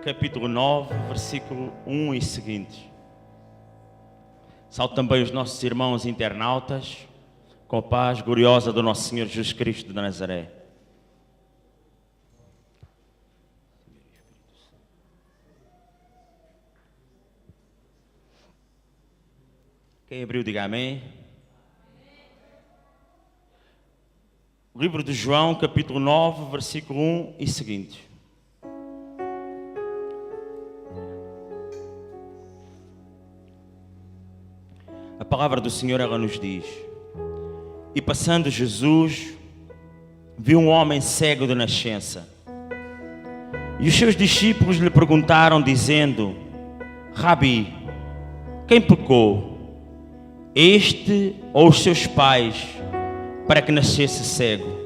capítulo 9, versículo 1 e seguintes. Salve também os nossos irmãos internautas, com a paz gloriosa do nosso Senhor Jesus Cristo de Nazaré. Quem abriu, diga amém. Livro de João, capítulo 9, versículo 1 e seguintes. A palavra do Senhor, ela nos diz: E passando Jesus, viu um homem cego de nascença. E os seus discípulos lhe perguntaram, dizendo: Rabi, quem pecou, este ou os seus pais, para que nascesse cego?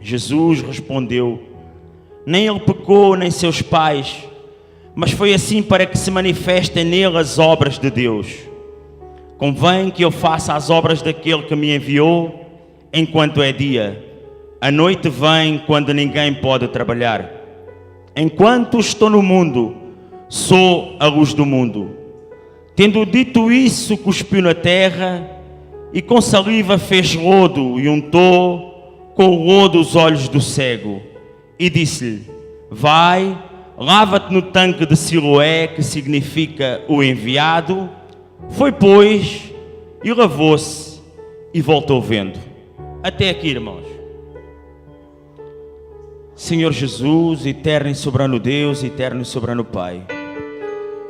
Jesus respondeu: Nem ele pecou, nem seus pais, mas foi assim para que se manifestem nele as obras de Deus. Convém que eu faça as obras daquele que me enviou enquanto é dia. A noite vem quando ninguém pode trabalhar. Enquanto estou no mundo, sou a luz do mundo. Tendo dito isso, cuspiu na terra e com saliva fez lodo e untou com o lodo os olhos do cego. E disse-lhe: Vai, lava-te no tanque de Siloé, que significa o enviado. Foi, pois, e lavou-se e voltou vendo. Até aqui, irmãos. Senhor Jesus, eterno e soberano Deus, eterno e soberano Pai.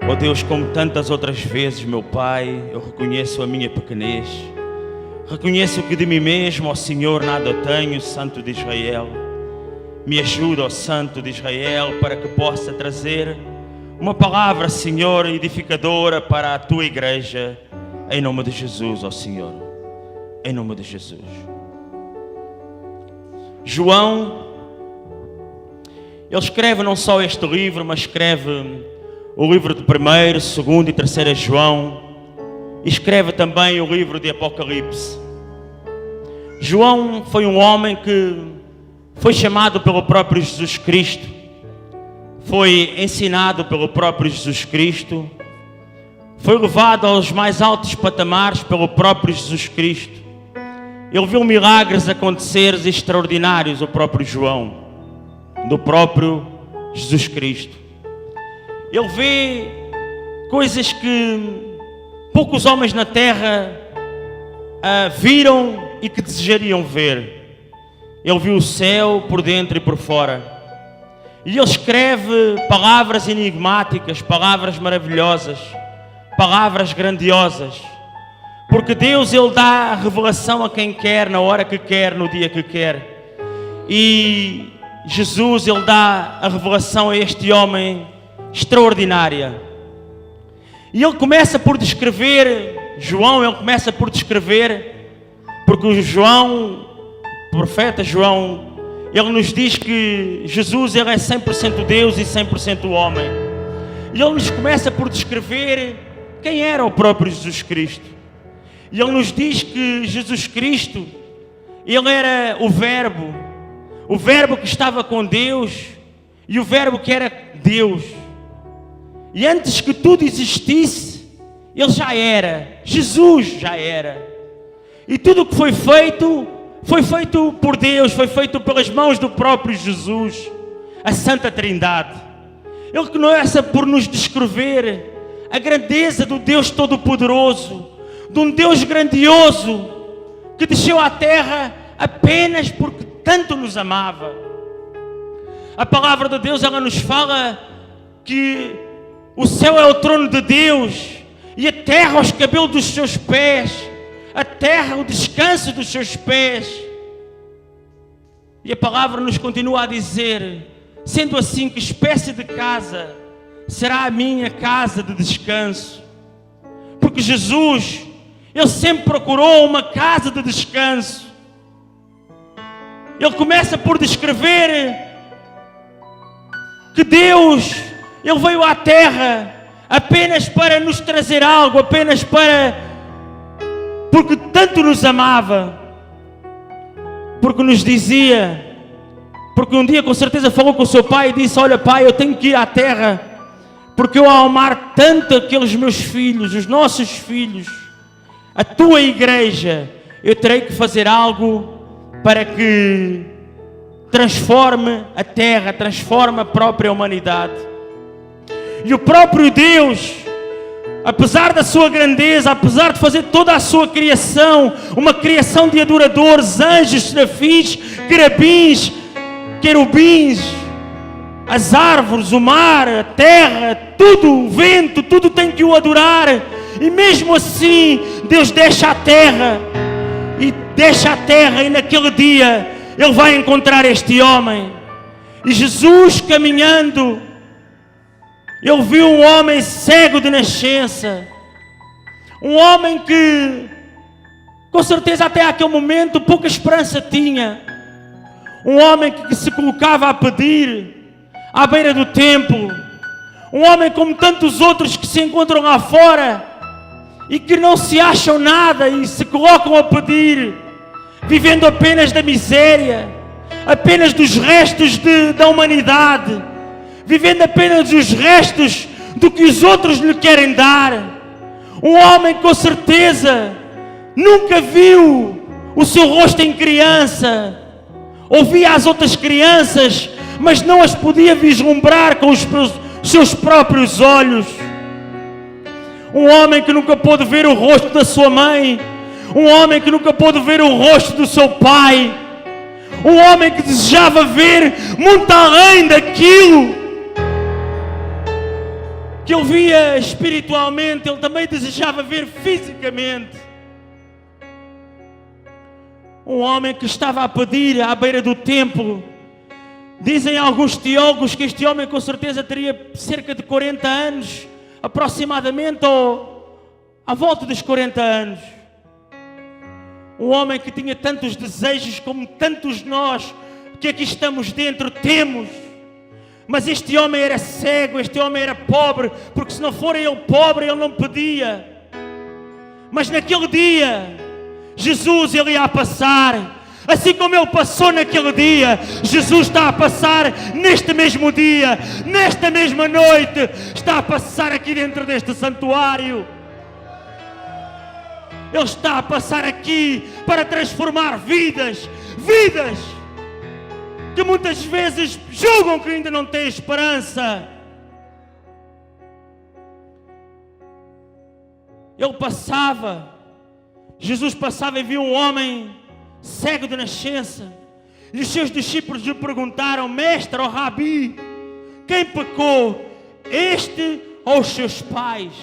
Ó Deus, como tantas outras vezes, meu Pai, eu reconheço a minha pequenez. Reconheço que de mim mesmo, ó Senhor, nada tenho, Santo de Israel. Me ajuda, ó Santo de Israel, para que possa trazer uma palavra, Senhor, edificadora para a Tua igreja. Em nome de Jesus, ó Senhor. Em nome de Jesus. João, ele escreve não só este livro, mas escreve o livro de 1º, 2º e 3º João. E escreve também o livro de Apocalipse. João foi um homem que foi chamado pelo próprio Jesus Cristo, foi ensinado pelo próprio Jesus Cristo, foi levado aos mais altos patamares pelo próprio Jesus Cristo. Ele viu milagres acontecer extraordinários, o próprio João, do próprio Jesus Cristo. Ele vê coisas que poucos homens na terra viram e que desejariam ver. Ele viu o céu por dentro e por fora. E ele escreve palavras enigmáticas, palavras maravilhosas, palavras grandiosas. Porque Deus, Ele dá a revelação a quem quer, na hora que quer, no dia que quer. E Jesus, Ele dá a revelação a este homem extraordinária. E ele começa por descrever, João, ele começa por descrever, porque o João, o profeta João, ele nos diz que Jesus, ele é 100% Deus e 100% homem. E ele nos começa por descrever quem era o próprio Jesus Cristo. E ele nos diz que Jesus Cristo, ele era o Verbo que estava com Deus e o Verbo que era Deus. E antes que tudo existisse, Ele já era, Jesus já era. E tudo o que foi feito por Deus, foi feito pelas mãos do próprio Jesus, a Santa Trindade. Ele começa por nos descrever a grandeza do Deus Todo-Poderoso, de um Deus grandioso, que desceu à terra apenas porque tanto nos amava. A palavra de Deus, ela nos fala que o céu é o trono de Deus e a terra os cabelos dos seus pés, a terra o descanso dos seus pés. E a palavra nos continua a dizer: sendo assim, que espécie de casa será a minha casa de descanso? Porque Jesus, Ele sempre procurou uma casa de descanso. Ele começa por descrever que Deus, Ele veio à terra apenas para nos trazer algo, apenas porque tanto nos amava, porque nos dizia, Porque um dia com certeza falou com o seu pai e disse: olha pai, eu tenho que ir à terra, porque eu ao amar tanto aqueles meus filhos, os nossos filhos, a tua igreja, eu terei que fazer algo para que transforme a terra, transforme a própria humanidade. E o próprio Deus, apesar da sua grandeza, apesar de fazer toda a sua criação, uma criação de adoradores, anjos, serafins, querubins, as árvores, o mar, a terra, tudo, o vento, tudo tem que o adorar. E mesmo assim, Deus deixa a terra, e naquele dia Ele vai encontrar este homem. E Jesus caminhando, Ele viu um homem cego de nascença, um homem que com certeza até aquele momento pouca esperança tinha, um homem que se colocava a pedir à beira do templo, um homem como tantos outros que se encontram lá fora e que não se acham nada e se colocam a pedir, vivendo apenas da miséria, apenas dos restos da humanidade, vivendo apenas dos restos do que os outros lhe querem dar. Um homem que com certeza nunca viu o seu rosto em criança, ouvia as outras crianças, mas não as podia vislumbrar com os seus próprios olhos. Um homem que nunca pôde ver o rosto da sua mãe, um homem que nunca pôde ver o rosto do seu pai, um homem que desejava ver muito além daquilo que ele via espiritualmente, ele também desejava ver fisicamente. Um homem que estava a pedir à beira do templo. Dizem alguns teólogos que este homem com certeza teria cerca de 40 anos, aproximadamente, ou à volta dos 40 anos. Um homem que tinha tantos desejos como tantos nós que aqui estamos dentro temos. Mas este homem era cego, este homem era pobre, porque se não for ele pobre, ele não pedia. Mas naquele dia, Jesus ele ia passar. Assim como ele passou naquele dia, Jesus está a passar neste mesmo dia, nesta mesma noite, está a passar aqui dentro deste santuário. Ele está a passar aqui para transformar vidas que muitas vezes julgam que ainda não têm esperança. Jesus passava e viu um homem cego de nascença. E os seus discípulos lhe perguntaram: mestre, ou rabi, quem pecou, este ou os seus pais?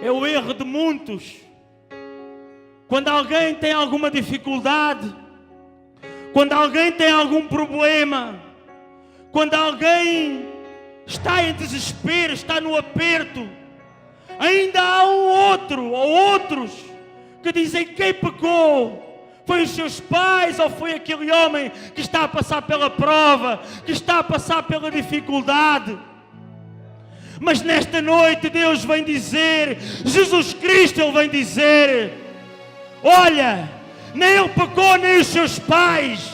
É o erro de muitos. Quando alguém tem alguma dificuldade, quando alguém tem algum problema, quando alguém está em desespero, está no aperto, ainda há um outro ou outros que dizem: quem pecou? Foi os seus pais ou foi aquele homem que está a passar pela prova, que está a passar pela dificuldade? Mas nesta noite Deus vem dizer, Jesus Cristo Ele vem dizer: olha, nem ele pecou, nem os seus pais,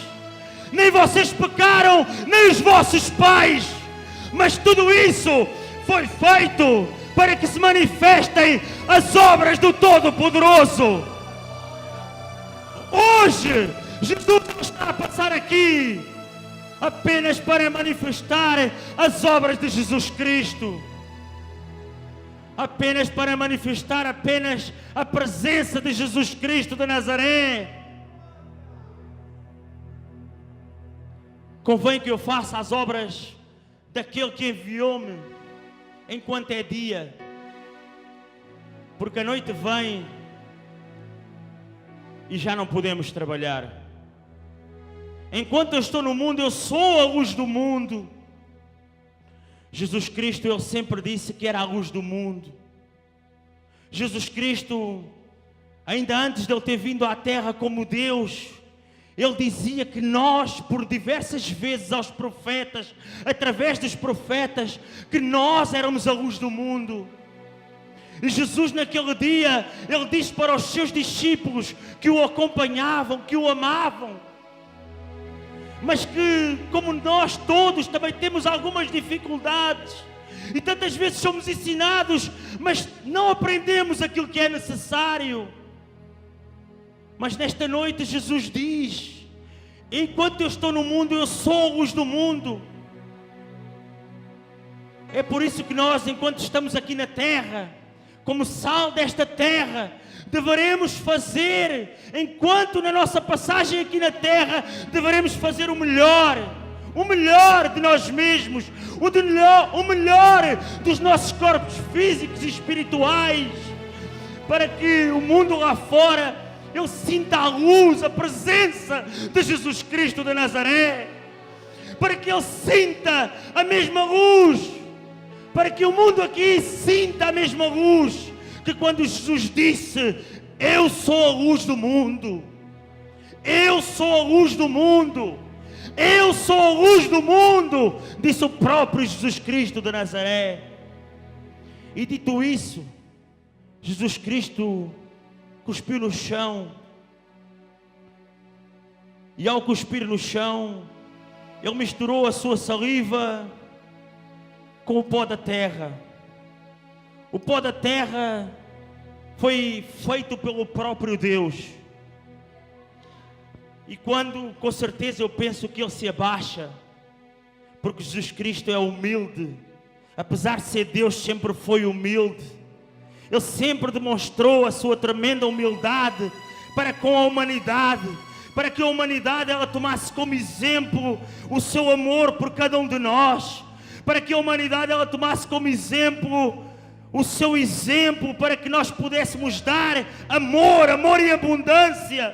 nem vocês pecaram, nem os vossos pais, mas tudo isso foi feito para que se manifestem as obras do Todo-Poderoso. Hoje, Jesus está a passar aqui apenas para manifestar as obras de Jesus Cristo, apenas para manifestar apenas a presença de Jesus Cristo de Nazaré. Convém que eu faça as obras daquele que enviou-me enquanto é dia, porque a noite vem e já não podemos trabalhar. Enquanto eu estou no mundo, eu sou a luz do mundo. Jesus Cristo, Ele sempre disse que era a luz do mundo. Jesus Cristo, ainda antes de Ele ter vindo à terra como Deus, Ele dizia que nós, por diversas vezes aos profetas, através dos profetas, que nós éramos a luz do mundo. E Jesus naquele dia, Ele disse para os seus discípulos que o acompanhavam, que o amavam, mas que, como nós todos, também temos algumas dificuldades. E tantas vezes somos ensinados, mas não aprendemos aquilo que é necessário. Mas nesta noite Jesus diz: enquanto eu estou no mundo, eu sou a luz do mundo. É por isso que nós, enquanto estamos aqui na terra, como sal desta terra, deveremos fazer, enquanto na nossa passagem aqui na terra, deveremos fazer o melhor de nós mesmos, o melhor dos nossos corpos físicos e espirituais, para que o mundo lá fora, ele sinta a luz, a presença de Jesus Cristo de Nazaré, para que ele sinta a mesma luz, para que o mundo aqui sinta a mesma luz que quando Jesus disse: eu sou a luz do mundo, eu sou a luz do mundo, eu sou a luz do mundo, disse o próprio Jesus Cristo de Nazaré. E dito isso, Jesus Cristo cuspiu no chão, e ao cuspir no chão, Ele misturou a sua saliva com o pó da terra. O pó da terra foi feito pelo próprio Deus. E quando, com certeza, eu penso que Ele se abaixa, porque Jesus Cristo é humilde, apesar de ser Deus, sempre foi humilde. Ele sempre demonstrou a sua tremenda humildade para com a humanidade, para que a humanidade ela tomasse como exemplo o seu amor por cada um de nós, para que a humanidade ela tomasse como exemplo o seu exemplo, para que nós pudéssemos dar amor e abundância.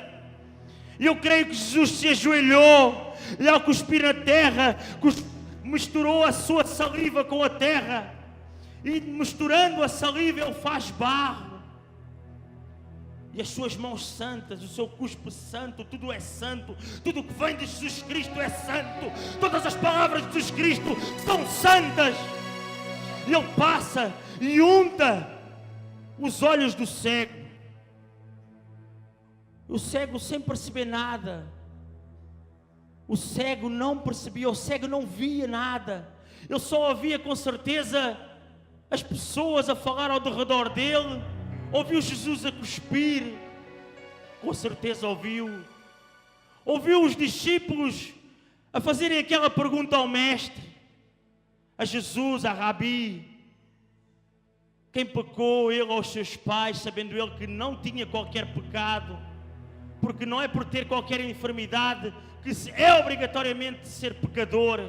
E eu creio que Jesus se ajoelhou e ao cuspir na terra, misturou a sua saliva com a terra, e misturando a saliva ele faz barro, e as suas mãos santas, o seu cuspe santo, tudo é santo, tudo que vem de Jesus Cristo é santo, todas as palavras de Jesus Cristo são santas. E ele passa e unta os olhos do cego. O cego sem perceber nada, o cego não percebia, o cego não via nada, ele só ouvia com certeza as pessoas a falar ao redor dele, ouviu Jesus a cuspir, com certeza ouviu os discípulos a fazerem aquela pergunta ao mestre, a Jesus, a Rabi: quem pecou, ele ou os seus pais, sabendo ele que não tinha qualquer pecado? Porque não é por ter qualquer enfermidade que é obrigatoriamente ser pecador.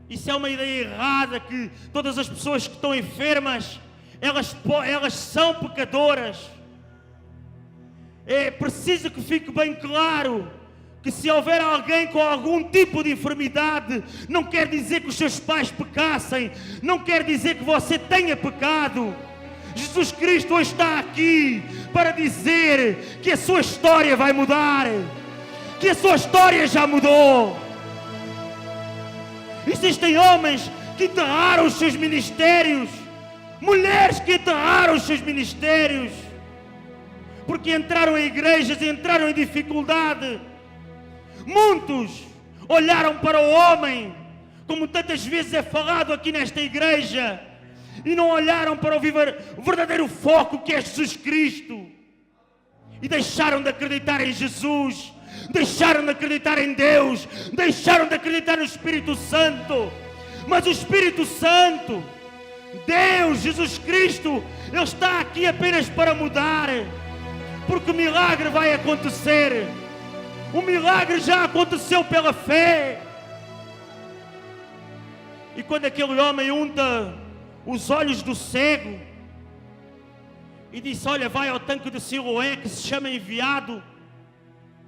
Isso é uma ideia errada, que todas as pessoas que estão enfermas, elas são pecadoras. É preciso que fique bem claro que se houver alguém com algum tipo de enfermidade, não quer dizer que os seus pais pecassem, não quer dizer que você tenha pecado. Jesus Cristo hoje está aqui para dizer que a sua história vai mudar, que a sua história já mudou. Existem homens que enterraram os seus ministérios, mulheres que enterraram os seus ministérios, porque entraram em igrejas e entraram em dificuldade. Muitos olharam para o homem, como tantas vezes é falado aqui nesta igreja, e não olharam para o verdadeiro foco, que é Jesus Cristo, e deixaram de acreditar em Jesus, deixaram de acreditar em Deus, deixaram de acreditar no Espírito Santo. Mas o Espírito Santo, Deus, Jesus Cristo, Ele está aqui apenas para mudar, porque o milagre vai acontecer. O milagre já aconteceu pela fé. E quando aquele homem unta os olhos do cego e disse: olha, vai ao tanque de Siloé, que se chama Enviado,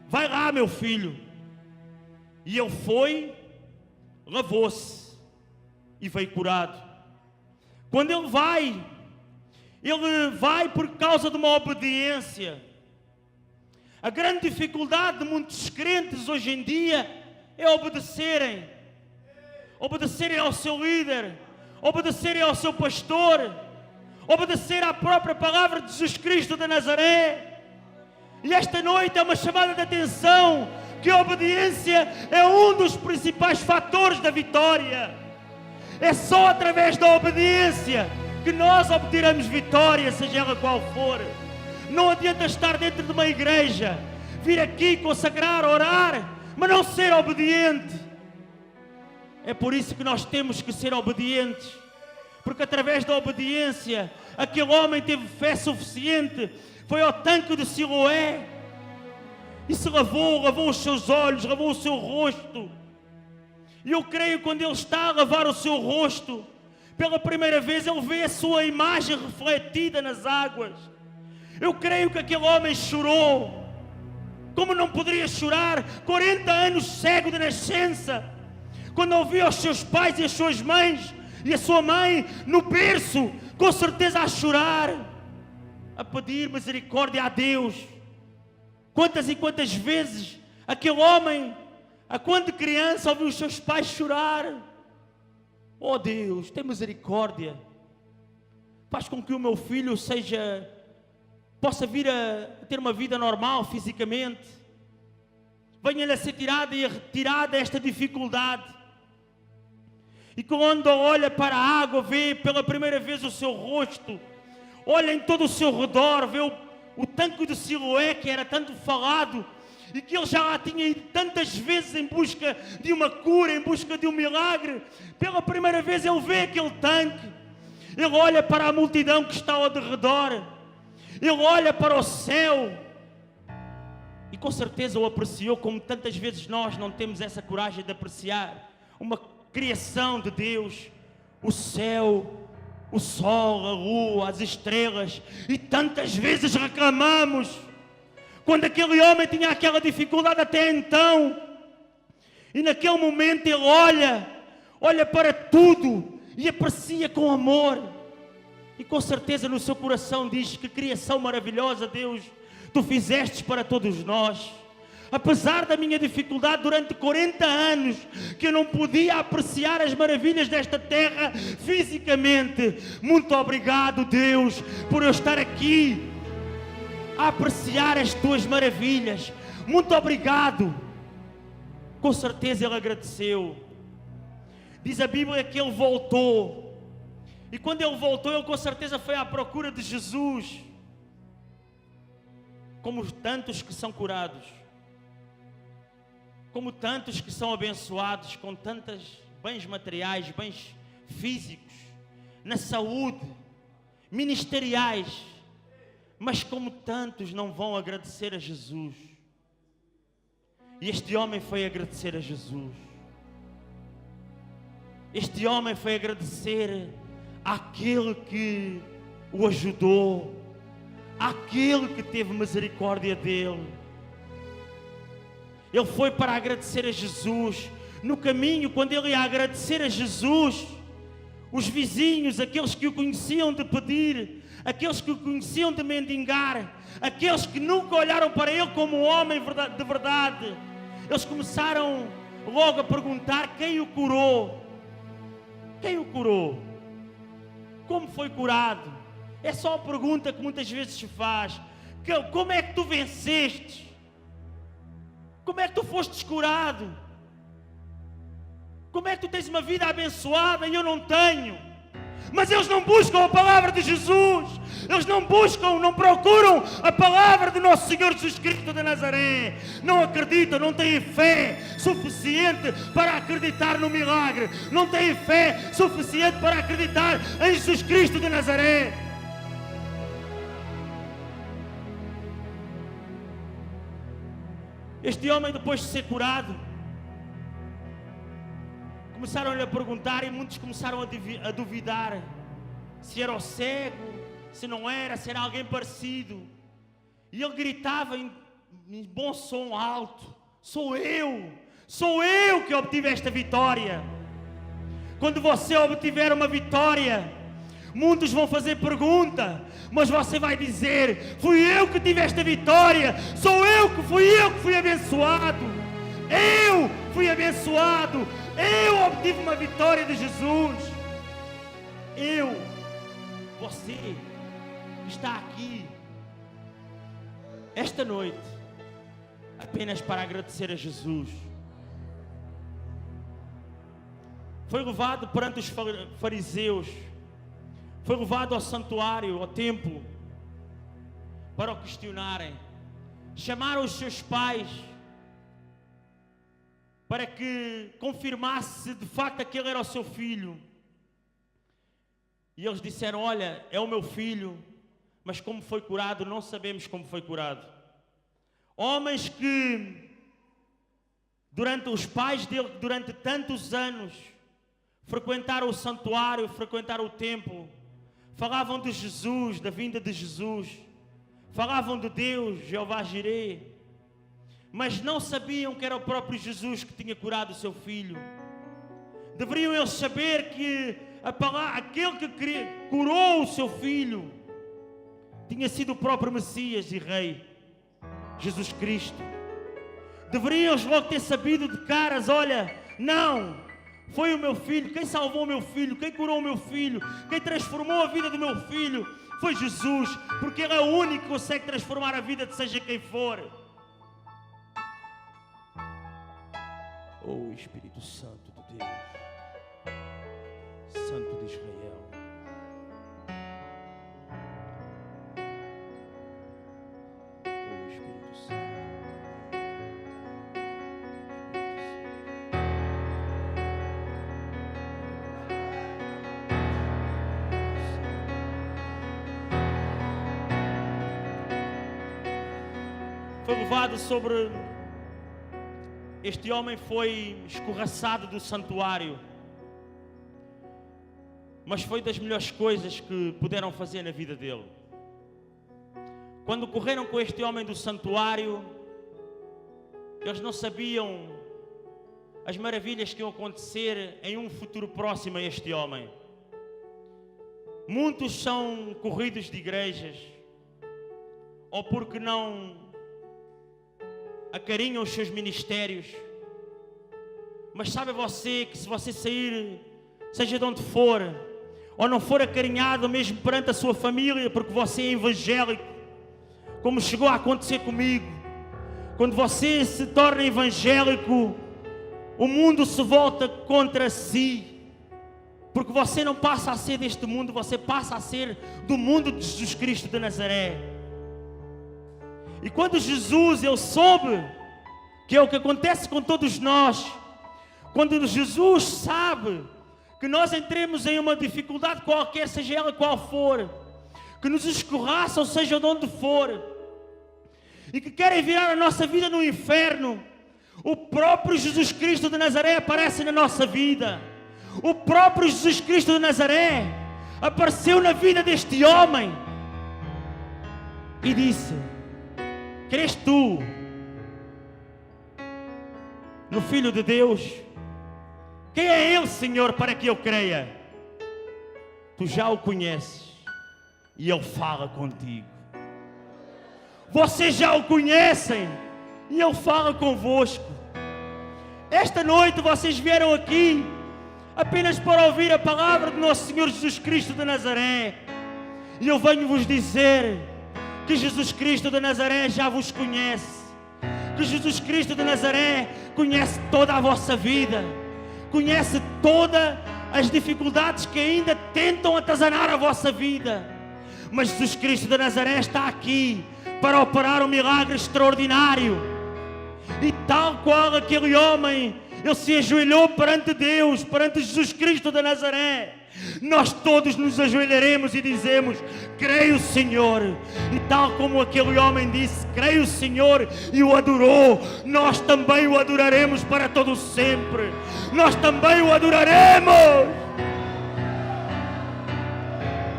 vai lá, meu filho. E ele foi, lavou-se e veio curado. Quando ele vai por causa de uma obediência. A grande dificuldade de muitos crentes hoje em dia é obedecerem ao seu líder, obedecerem ao seu pastor, obedecer à própria palavra de Jesus Cristo de Nazaré. E esta noite é uma chamada de atenção que a obediência é um dos principais fatores da vitória. É só através da obediência que nós obteremos vitória, seja ela qual for. Não adianta estar dentro de uma igreja, vir aqui consagrar, orar, mas não ser obediente. É por isso que nós temos que ser obedientes, porque através da obediência aquele homem teve fé suficiente, foi ao tanque de Siloé e se lavou os seus olhos, lavou o seu rosto. E eu creio que quando ele está a lavar o seu rosto, pela primeira vez ele vê a sua imagem refletida nas águas. Eu creio que aquele homem chorou. Como não poderia chorar? 40 anos cego de nascença. Quando ouvia os seus pais e as suas mães, e a sua mãe no berço, com certeza a chorar, a pedir misericórdia a Deus. Quantas e quantas vezes aquele homem, a quando criança, ouviu os seus pais chorar. Oh Deus, tem misericórdia. Faz com que o meu filho possa vir a ter uma vida normal fisicamente. Venha-lhe a ser tirada e retirada esta dificuldade. E quando olha para a água, vê pela primeira vez o seu rosto, olha em todo o seu redor, vê o tanque de Siloé, que era tanto falado, e que ele já lá tinha ido tantas vezes em busca de uma cura, em busca de um milagre. Pela primeira vez ele vê aquele tanque, ele olha para a multidão que está ao redor, ele olha para o céu, e com certeza o apreciou, como tantas vezes nós não temos essa coragem de apreciar uma criação de Deus, o céu, o sol, a lua, as estrelas, e tantas vezes reclamamos, quando aquele homem tinha aquela dificuldade até então, e naquele momento ele olha para tudo, e aprecia com amor, e com certeza no seu coração diz: que criação maravilhosa, Deus, Tu fizestes para todos nós. Apesar da minha dificuldade durante 40 anos, que eu não podia apreciar as maravilhas desta terra fisicamente, muito obrigado, Deus, por eu estar aqui a apreciar as Tuas maravilhas. Muito obrigado. Com certeza ele agradeceu. Diz a Bíblia que ele voltou, e quando ele voltou, ele com certeza foi à procura de Jesus, como tantos que são curados, como tantos que são abençoados com tantos bens materiais, bens físicos, na saúde, ministeriais, mas como tantos não vão agradecer a Jesus. E este homem foi agradecer a Jesus. Este homem foi agradecer àquele que o ajudou, àquele que teve misericórdia dele. Ele foi para agradecer a Jesus. No caminho, quando ele ia agradecer a Jesus, os vizinhos, aqueles que o conheciam de pedir, aqueles que o conheciam de mendigar, aqueles que nunca olharam para ele como um homem de verdade, eles começaram logo a perguntar quem o curou. Quem o curou? Como foi curado? É só a pergunta que muitas vezes se faz. Como é que tu venceste? Como é que tu fostes curado? Como é que tu tens uma vida abençoada e eu não tenho? Mas eles não buscam a palavra de Jesus. Eles não buscam, não procuram a palavra do nosso Senhor Jesus Cristo de Nazaré. Não acreditam, não têm fé suficiente para acreditar no milagre. Não têm fé suficiente para acreditar em Jesus Cristo de Nazaré. Este homem, depois de ser curado, começaram-lhe a perguntar, e muitos começaram a duvidar se era o cego, se não era, se era alguém parecido. E ele gritava em bom som alto: sou eu que obtive esta vitória. Quando você obtiver uma vitória, muitos vão fazer pergunta, mas você vai dizer: fui eu que tive esta vitória, fui eu que fui abençoado. Eu fui abençoado, eu obtive uma vitória de Jesus. você que está aqui esta noite apenas para agradecer a Jesus. Foi levado perante os fariseus, foi levado ao santuário, ao templo, para o questionarem. Chamaram os seus pais para que confirmasse se de facto aquele era o seu filho. E eles disseram: olha, é o meu filho, mas como foi curado, não sabemos como foi curado. Homens que, os pais dele, durante tantos anos, frequentaram o santuário, frequentaram o templo, falavam de Jesus, da vinda de Jesus, falavam de Deus, Jeová Jireh, mas não sabiam que era o próprio Jesus que tinha curado o seu filho. Deveriam eles saber que aquele que curou o seu filho tinha sido o próprio Messias e Rei, Jesus Cristo. Deveriam eles logo ter sabido de caras: olha, não, foi o meu filho, quem salvou o meu filho, quem curou o meu filho, quem transformou a vida do meu filho foi Jesus, porque Ele é o único que consegue transformar a vida de seja quem for. Oh Espírito Santo de Deus, Santo de Israel, oh Espírito Santo. Foi levado sobre... Este homem foi escorraçado do santuário, mas foi das melhores coisas que puderam fazer na vida dele. Quando correram com este homem do santuário, eles não sabiam as maravilhas que iam acontecer em um futuro próximo a este homem. Muitos são corridos de igrejas, ou porque não acarinham os seus ministérios. Mas sabe você que se você sair, seja de onde for, ou não for acarinhado mesmo perante a sua família, porque você é evangélico, como chegou a acontecer comigo, quando você se torna evangélico, o mundo se volta contra si, porque você não passa a ser deste mundo, você passa a ser do mundo de Jesus Cristo de Nazaré. E quando Jesus, ele soube, que é o que acontece com todos nós, quando Jesus sabe que nós entremos em uma dificuldade qualquer, seja ela qual for, que nos escorraça, ou seja de onde for, e que querem virar a nossa vida no inferno, o próprio Jesus Cristo de Nazaré aparece na nossa vida. O próprio Jesus Cristo de Nazaré apareceu na vida deste homem e disse: crês tu no Filho de Deus? Quem é Ele, Senhor, para que eu creia? Tu já o conheces e Ele fala contigo. Vocês já o conhecem e Ele fala convosco. Esta noite vocês vieram aqui apenas para ouvir a palavra do nosso Senhor Jesus Cristo de Nazaré. E eu venho vos dizer que Jesus Cristo de Nazaré já vos conhece, que Jesus Cristo de Nazaré conhece toda a vossa vida, conhece todas as dificuldades que ainda tentam atazanar a vossa vida, mas Jesus Cristo de Nazaré está aqui para operar um milagre extraordinário. E tal qual aquele homem, ele se ajoelhou perante Deus, perante Jesus Cristo de Nazaré, nós todos nos ajoelharemos e dizemos: creio, Senhor. E tal como aquele homem disse, creio, Senhor, e o adorou, nós também o adoraremos para todo sempre. Nós também o adoraremos,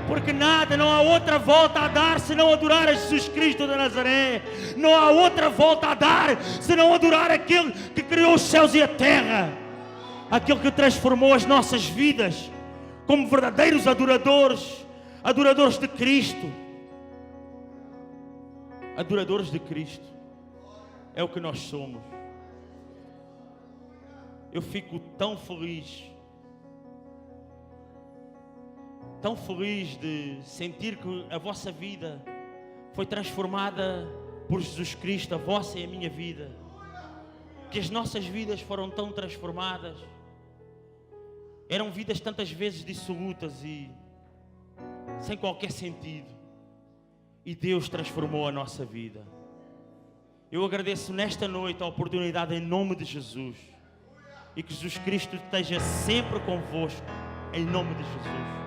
porque nada, não há outra volta a dar senão adorar a Jesus Cristo de Nazaré. Não há outra volta a dar senão adorar aquele que criou os céus e a terra, aquele que transformou as nossas vidas como verdadeiros adoradores, adoradores de Cristo. Adoradores de Cristo é o que nós somos. Eu fico tão feliz tão feliz de sentir que a vossa vida foi transformada por Jesus Cristo, a vossa e a minha vida. Que as nossas vidas foram tão transformadas. Eram vidas tantas vezes dissolutas e sem qualquer sentido. E Deus transformou a nossa vida. Eu agradeço nesta noite a oportunidade em nome de Jesus. E que Jesus Cristo esteja sempre convosco, em nome de Jesus.